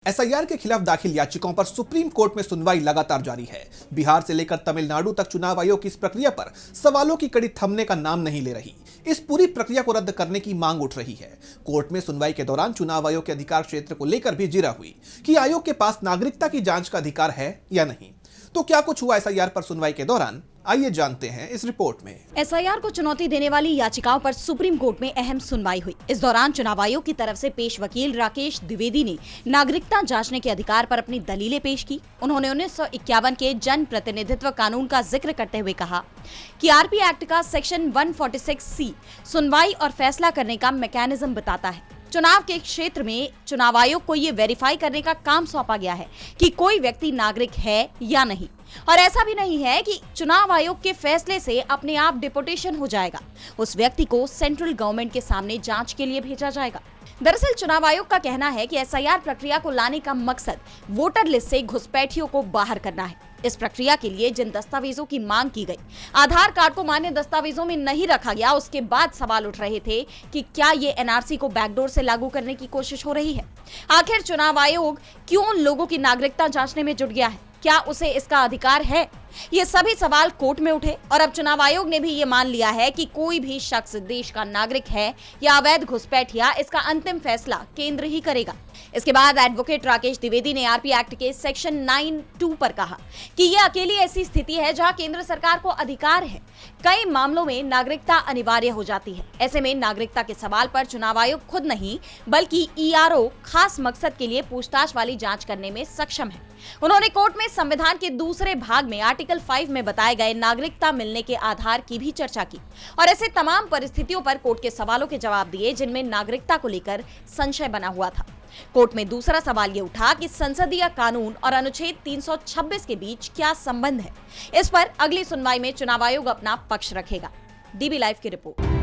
SIR के खिलाफ दाखिल याचिकाओं पर सुप्रीम कोर्ट में सुनवाई लगातार जारी है। बिहार से लेकर तमिलनाडु तक चुनाव आयोग की इस प्रक्रिया पर सवालों की कड़ी थमने का नाम नहीं ले रही। इस पूरी प्रक्रिया को रद्द करने की मांग उठ रही है। कोर्ट में सुनवाई के दौरान चुनाव आयोग के अधिकार क्षेत्र को लेकर भी जिरा हुई कि आयोग के पास नागरिकता की जांच का अधिकार है या नहीं। तो क्या कुछ हुआ एसआईआर पर सुनवाई के दौरान, आइए जानते हैं इस रिपोर्ट में। एसआईआर को चुनौती देने वाली याचिकाओं पर सुप्रीम कोर्ट में अहम सुनवाई हुई। इस दौरान चुनाव आयोग की तरफ से पेश वकील राकेश द्विवेदी ने नागरिकता जांचने के अधिकार पर अपनी दलीलें पेश की। उन्होंने 1951 के जन प्रतिनिधित्व कानून का जिक्र करते हुए कहा कि आरपी एक्ट का सेक्शन 146C सुनवाई और फैसला करने का मैकेनिज्म बताता है। चुनाव के क्षेत्र में चुनाव आयोग को ये वेरीफाई करने का काम सौंपा गया है कि कोई व्यक्ति नागरिक है या नहीं, और ऐसा भी नहीं है कि चुनाव आयोग के फैसले से अपने आप डिपोटेशन हो जाएगा। उस व्यक्ति को सेंट्रल गवर्नमेंट के सामने जांच के लिए भेजा जाएगा। दरअसल चुनाव आयोग का कहना है कि एसआईआर प्रक्रिया को लाने का मकसद वोटर लिस्ट से घुसपैठियों को बाहर करना है। इस प्रक्रिया के लिए जिन दस्तावेजों की मांग की गई, आधार कार्ड को मान्य दस्तावेजों में नहीं रखा गया। उसके बाद सवाल उठ रहे थे कि क्या ये एनआरसी को बैकडोर से लागू करने की कोशिश हो रही है। आखिर चुनाव आयोग क्यों लोगों की नागरिकता जांचने में जुट गया है? क्या उसे इसका अधिकार है? ये सभी सवाल कोर्ट में उठे और अब चुनाव आयोग ने भी ये मान लिया है कि कोई भी शख्स देश का नागरिक है या अवैध घुसपैठिया, इसका अंतिम फैसला केंद्र ही करेगा। इसके बाद एडवोकेट राकेश द्विवेदी ने आरपी एक्ट के सेक्शन 9(2) पर कहा कि यह अकेली ऐसी स्थिति है जहां केंद्र सरकार को अधिकार है। कई मामलों में नागरिकता अनिवार्य हो जाती है। ऐसे में नागरिकता के सवाल पर चुनाव आयोग खुद नहीं बल्कि ईआरओ खास मकसद के लिए पूछताछ वाली जांच करने में सक्षम है। उन्होंने कोर्ट में संविधान के दूसरे भाग में आर्टिकल 5 में बताए गए नागरिकता मिलने के आधार की भी चर्चा की और ऐसे तमाम परिस्थितियों पर कोर्ट के सवालों के जवाब दिए जिनमें नागरिकता को लेकर संशय बना हुआ था। कोर्ट में दूसरा सवाल ये उठा कि संसदीय कानून और अनुच्छेद 326 के बीच क्या संबंध है। इस पर अगली सुनवाई में चुनाव आयोग अपना पक्ष रखेगा। डीबी लाइव की रिपोर्ट।